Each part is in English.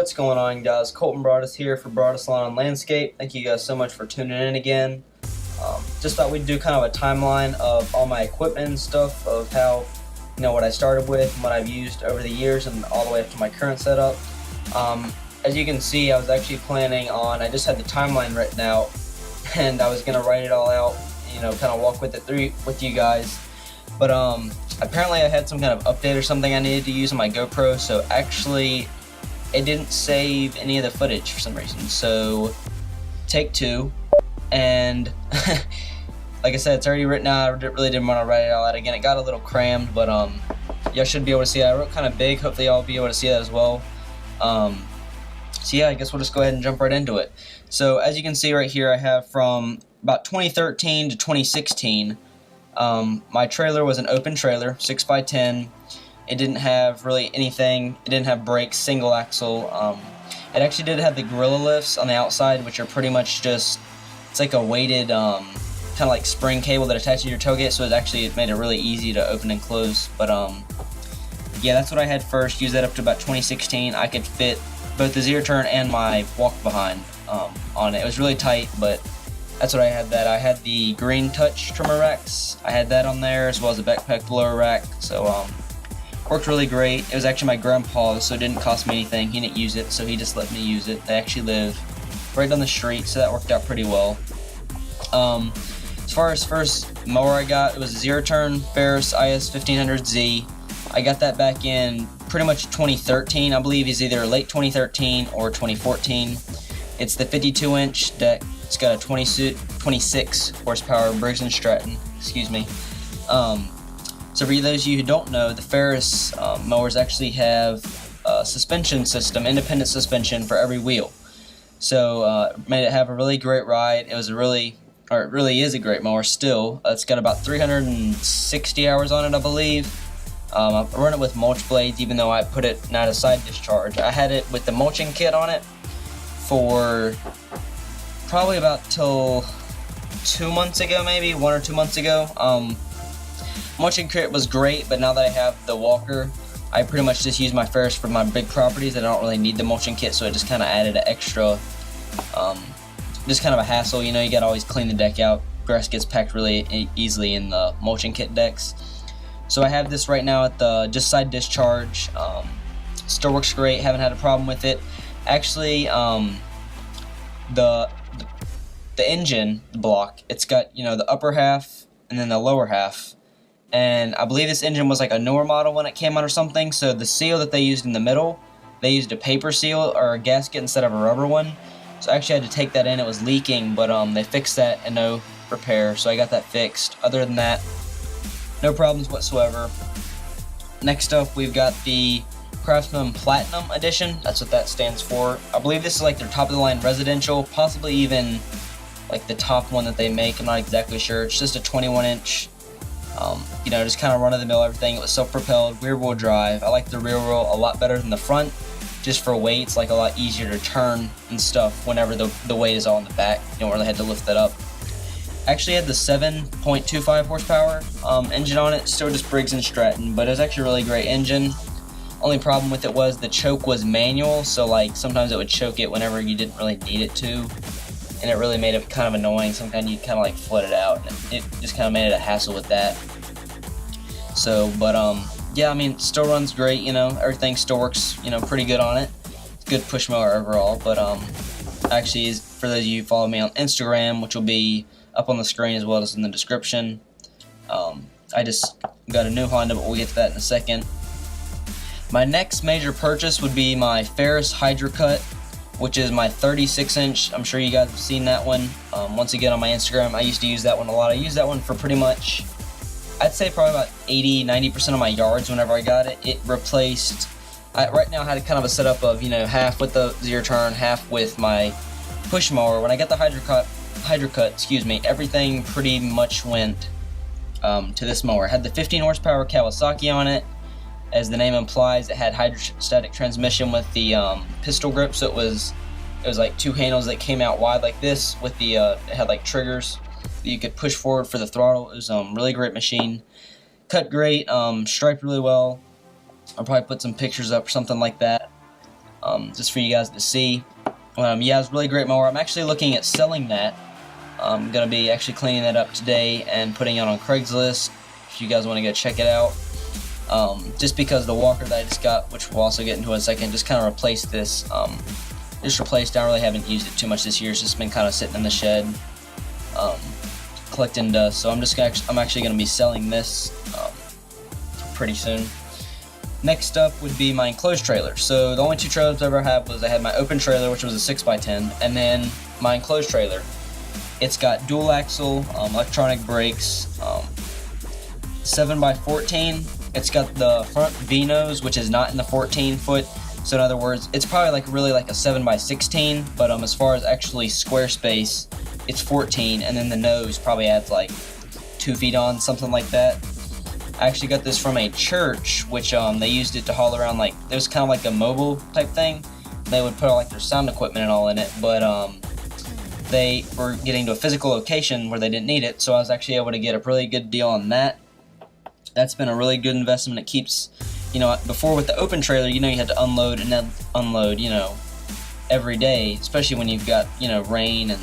What's going on, guys? Colton Broadus here for Broadus Lawn Landscape. Thank you guys so much for tuning in again. Just thought we'd do kind of a timeline of all my equipment and stuff, of how, what I started with and what I've used over the years and all the way up to my current setup. As you can see, I was actually planning on, I just had the timeline written out, and I was going to write it all out, kind of walk with it through with you guys. But apparently I had some kind of update or something I needed to use on my GoPro, so actually it didn't save any of the footage for some reason. So take two, and like I said, it's already written out. I really didn't want to write it all out again. It got a little crammed, but y'all should be able to see it. I wrote kind of big. Hopefully y'all will be able to see that as well. So yeah, I guess we'll just go ahead and jump right into it. So as you can see right here, I have from about 2013 to 2016. My trailer was an open trailer, 6x10. It didn't have really anything. It didn't have brakes, single axle. It actually did have the gorilla lifts on the outside, which are pretty much just, it's like a weighted kind of like spring cable that attaches to your tailgate, so it made it really easy to open and close. But yeah, that's what I had first. Used that up to about 2016. I could fit both the zero turn and my walk behind on it. It was really tight, but that's what I had. That I had the green touch trimmer racks. I had that on there, as well as a backpack blower rack. So worked really great. It was actually my grandpa's, so it didn't cost me anything. He didn't use it, so he just let me use it. They actually live right down the street, so that worked out pretty well. As far as first mower I got, it was a zero turn Ferris IS 1500Z. I got that back in pretty much 2013. I believe it's either late 2013 or 2014. It's the 52-inch deck. It's got a 26 horsepower Briggs & Stratton, excuse me. So for those of you who don't know, the Ferris mowers actually have a suspension system, independent suspension for every wheel. So made it have a really great ride. It really is a great mower still. It's got about 360 hours on it, I believe. I run it with mulch blades, even though I put it not a side discharge. I had it with the mulching kit on it for probably about till 2 months ago, maybe 1 or 2 months ago. Mulching kit was great, but now that I have the walker, I pretty much just use my Ferris for my big properties. I don't really need the mulching kit, so it just kind of added an extra, just kind of a hassle. You gotta always clean the deck out. Grass gets packed really easily in the mulching kit decks. So I have this right now at the just side discharge. Still works great. Haven't had a problem with it. Actually, the engine block, it's got the upper half and then the lower half. And I believe this engine was like a newer model when it came out or something, so the seal that they used in the middle, they used a paper seal or a gasket instead of a rubber one. So I actually had to take that in. It was leaking, but they fixed that and no repair, so I got that fixed. Other than that, no problems whatsoever. Next up, we've got the Craftsman Platinum Edition. That's what that stands for. I believe this is like their top of the line residential, possibly even like the top one that they make. I'm not exactly sure. It's just a 21-inch. Just kind of run-of-the-mill everything. It was self-propelled, rear-wheel drive. I like the rear wheel a lot better than the front, just for weight. It's like a lot easier to turn and stuff whenever the weight is all in the back. You don't really have to lift that up. Actually had the 7.25 horsepower engine on it, still just Briggs & Stratton, but it was actually a really great engine. Only problem with it was the choke was manual, so like sometimes it would choke it whenever you didn't really need it to. And it really made it kind of annoying. Sometimes you kind of like flood it out, and it just kind of made it a hassle with that. So, but yeah, I mean, it still runs great. Everything still works, pretty good on it. It's a good push mower overall. But actually, for those of you who follow me on Instagram, which will be up on the screen as well as in the description, I just got a new Honda, but we'll get to that in a second. My next major purchase would be my Ferris Hydro Cut, which is my 36-inch. I'm sure you guys have seen that one. Once again, on my Instagram, I used to use that one a lot. I used that one for pretty much, I'd say probably about 80-90% of my yards whenever I got it. It replaced, right now I had kind of a setup of, half with the zero turn, half with my push mower. When I got the Hydro Cut, everything pretty much went to this mower. It had the 15 horsepower Kawasaki on it. As the name implies, it had hydrostatic transmission with the pistol grip, so it was like two handles that came out wide like this with the it had like triggers that you could push forward for the throttle. It was a really great machine. Cut great, striped really well. I'll probably put some pictures up or something like that. just for you guys to see. Yeah, it's a really great mower. I'm actually looking at selling that. I'm going to be actually cleaning that up today and putting it on Craigslist if you guys want to go check it out. Just because the walker that I just got, which we'll also get into in a second, just kind of replaced this. Just replaced. I really haven't used it too much this year. It's just been kind of sitting in the shed, collecting dust. So I'm actually going to be selling this pretty soon. Next up would be my enclosed trailer. So the only two trailers I ever had was I had my open trailer, which was a 6x10, and then my enclosed trailer. It's got dual axle, electronic brakes, 7x14. It's got the front V-nose, which is not in the 14-foot. So in other words, it's probably really like a 7x16, but as far as actually square space, it's 14, and then the nose probably adds like 2 feet on, something like that. I actually got this from a church, which they used it to haul around, like, it was kind of like a mobile type thing. They would put all like their sound equipment and all in it, but they were getting to a physical location where they didn't need it, so I was actually able to get a really good deal on that. That's been a really good investment. It keeps, before with the open trailer, you had to unload and then unload, every day, especially when you've got, rain and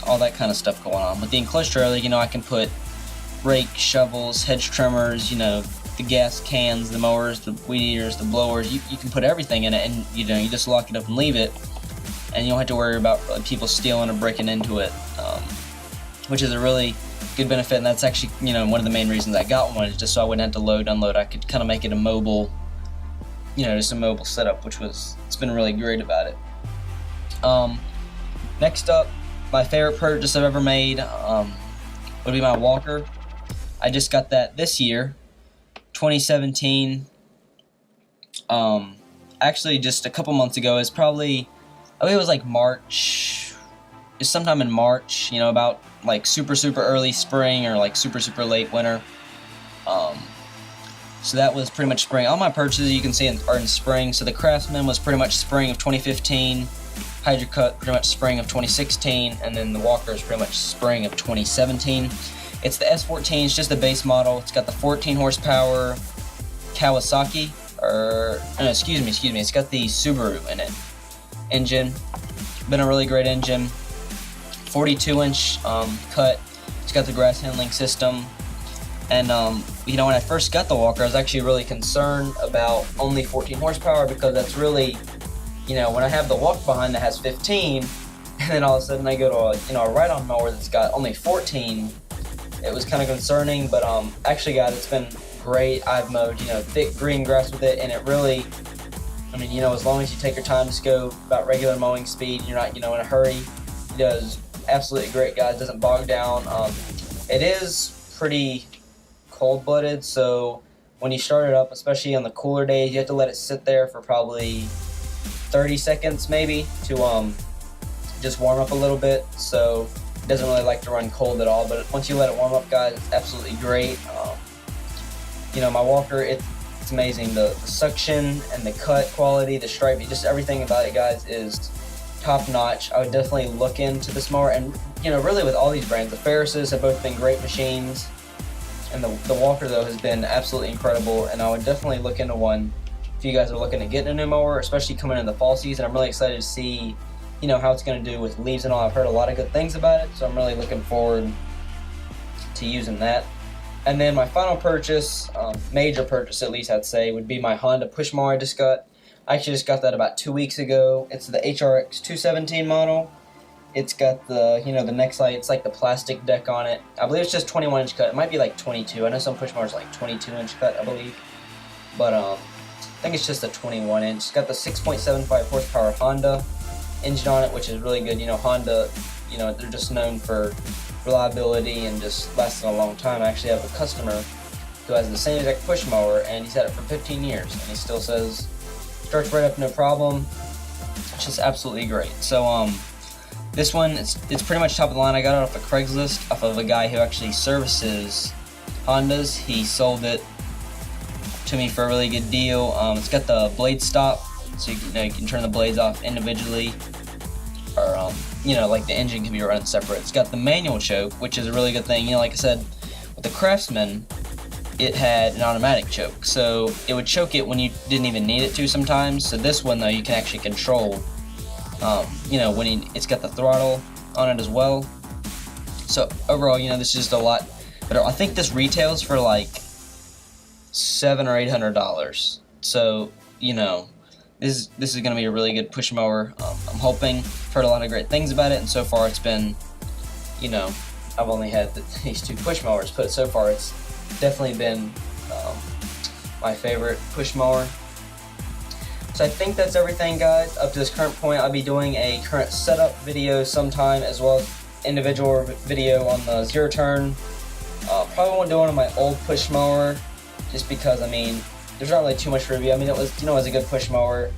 all that kind of stuff going on. With the enclosed trailer, I can put rake, shovels, hedge trimmers, the gas cans, the mowers, the weed eaters, the blowers. You can put everything in it, and you just lock it up and leave it, and you don't have to worry about people stealing or breaking into it, which is a really good benefit. And that's actually one of the main reasons I got one, is just so I wouldn't have to load, unload. I could kind of make it a mobile, just a mobile setup, it's been really great about it. Next up, my favorite purchase I've ever made would be my walker. I just got that this year, 2017. Actually, just a couple months ago. It's probably, it was like March. It's sometime in March. About like super early spring or like super late winter. So that was pretty much spring. All my purchases you can see are in spring. So the Craftsman was pretty much spring of 2015. Hydro Cut pretty much spring of 2016, and then the walker is pretty much spring of 2017. It's the S14, it's just the base model. It's got the 14 horsepower Kawasaki, excuse me, it's got the Subaru in it. Engine, been a really great engine. 42-inch cut. It's got the grass handling system. And when I first got the walker, I was actually really concerned about only 14 horsepower, because that's really, when I have the walk behind that has 15, and then all of a sudden I go to a ride-on mower that's got only 14, it was kind of concerning. But actually, guys, it's been great. I've mowed thick green grass with it, and it really, as long as you take your time, just go about regular mowing speed, you're not in a hurry. It does absolutely great, guys. It doesn't bog down. It is pretty cold-blooded, so when you start it up, especially on the cooler days, you have to let it sit there for probably 30 seconds maybe to just warm up a little bit. So it doesn't really like to run cold at all, but once you let it warm up, guys, it's absolutely great. My walker, it's amazing. The suction and the cut quality, the striping, just everything about it, guys, is top notch. I would definitely look into this mower, and really with all these brands, the Ferrises have both been great machines, and the walker though has been absolutely incredible, and I would definitely look into one if you guys are looking at getting a new mower, especially coming into the fall season. I'm really excited to see how it's going to do with leaves and all. I've heard a lot of good things about it, so I'm really looking forward to using that. And then my final purchase, major purchase at least I'd say, would be my Honda push mower I just got. I actually just got that about 2 weeks ago. It's the HRX 217 model. It's got the, the next light. It's like the plastic deck on it. I believe it's just 21-inch cut. It might be like 22. I know some push mowers are like 22-inch cut, I believe. But I think it's just a 21-inch. It's got the 6.75 horsepower Honda engine on it, which is really good. Honda, they're just known for reliability and just lasting a long time. I actually have a customer who has the same exact push mower, and he's had it for 15 years, and he still says starts right up no problem. It's just absolutely great. So this one, it's pretty much top of the line. I got it off of Craigslist, off of a guy who actually services Hondas. He sold it to me for a really good deal. It's got the blade stop, so you can turn the blades off individually, or like the engine can be run separate. It's got the manual choke, which is a really good thing. Like I said, with the Craftsman, it had an automatic choke, so it would choke it when you didn't even need it to sometimes. So this one though, you can actually control, you know, when it's got the throttle on it as well. So overall, you know, this is just a lot better. I think this retails for like $700 or $800. So, you know, this is going to be a really good push mower. I'm hoping. I've heard a lot of great things about it, and so far it's been, you know, I've only had these 2 push mowers, but so far it's definitely been my favorite push mower. So I think that's everything, guys. Up to this current point, I'll be doing a current setup video sometime, as well as individual video on the zero turn. Probably won't do one on my old push mower, just because, I mean, there's not really too much review. I mean, it was, you know, it was a good push mower,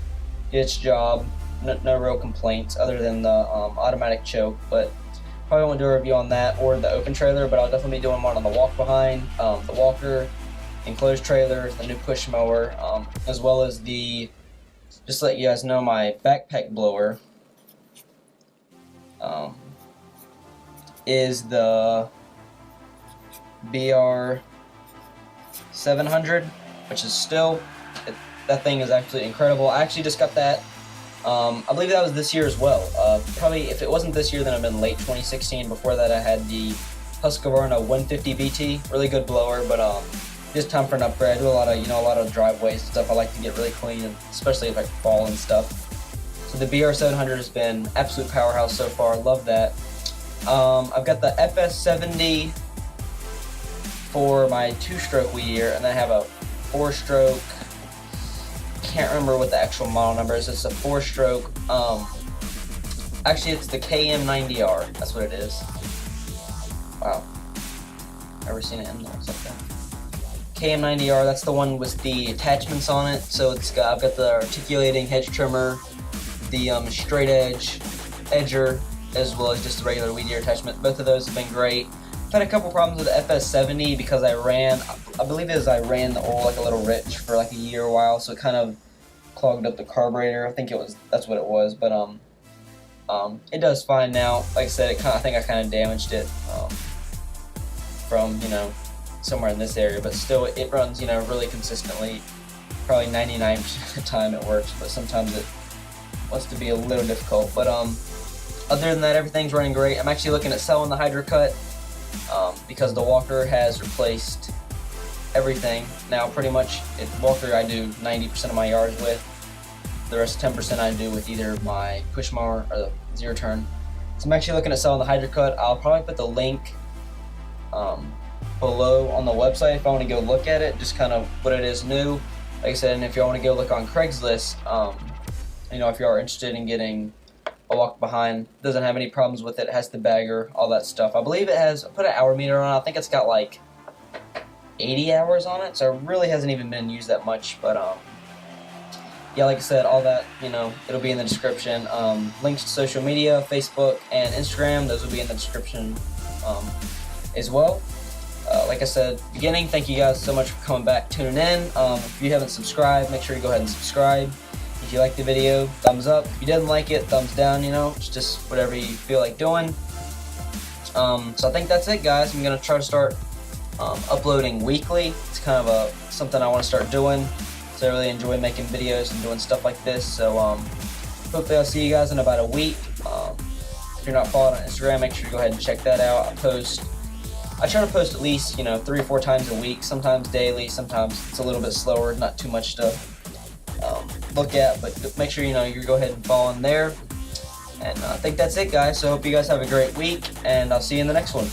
did its job, no real complaints other than the automatic choke. But probably won't do a review on that or the open trailer, but I'll definitely be doing one on the walk behind, the walker, enclosed trailer, the new push mower, as well as the, just to let you guys know, my backpack blower is the BR 700, which is still, that thing is absolutely incredible. I actually just got that, I believe that was this year as well. Probably, if it wasn't this year, then I've been late 2016. Before that, I had the Husqvarna 150 BT, really good blower, but just time for an upgrade. I do a lot of, you know, a lot of driveways and stuff. I like to get really clean, especially if I fall and stuff. So the BR 700 has been absolute powerhouse so far. Love that. I've got the FS70 for my 2-stroke weed eater, and then I have a 4-stroke. Can't remember what the actual model number is. It's a 4-stroke. Actually, it's the KM90R. That's what it is. Wow, never seen it in there like that. KM90R. That's the one with the attachments on it. So it's got, I've got the articulating hedge trimmer, the straight edge edger, as well as just the regular weed eater attachment. Both of those have been great. I've had a couple problems with the FS70 because I believe I ran the oil like a little rich for like a year or while, so it kind of clogged up the carburetor. I think that's what it was, but it does fine now. Like I said, I think I kind of damaged it from, you know, somewhere in this area, but still it runs, you know, really consistently. Probably 99% of the time it works, but sometimes it wants to be a little difficult. But other than that, everything's running great. I'm actually looking at selling the Hydro Cut because the walker has replaced everything. Now pretty much, walker I do 90% of my yards with. The rest 10% I do with either my push mower or the zero turn. So I'm actually looking at selling the Hydro Cut. I'll probably put the link below on the website if I want to go look at it, just kind of what it is new. Like I said, and if you want to go look on Craigslist, you know, if you are interested in getting a walk behind, doesn't have any problems with it, has the bagger, all that stuff. I believe it has, I put an hour meter on it. I think it's got like 80 hours on it, so it really hasn't even been used that much. But yeah, like I said, all that, you know, it'll be in the description. Links to social media, Facebook and Instagram, those will be in the description as well. Like I said, beginning, thank you guys so much for coming back, tuning in. If you haven't subscribed, make sure you go ahead and subscribe. If you liked the video, thumbs up. If you didn't like it, thumbs down, you know, it's just whatever you feel like doing. So I think that's it, guys. I'm going to try to start uploading weekly. It's kind of something I want to start doing. So I really enjoy making videos and doing stuff like this. So hopefully I'll see you guys in about a week. If you're not following on Instagram, make sure you go ahead and check that out. I try to post at least, you know, 3 or 4 times a week, sometimes daily, sometimes it's a little bit slower, not too much to look at, but make sure, you know, you go ahead and follow in there. And I think that's it, guys. So I hope you guys have a great week, and I'll see you in the next one.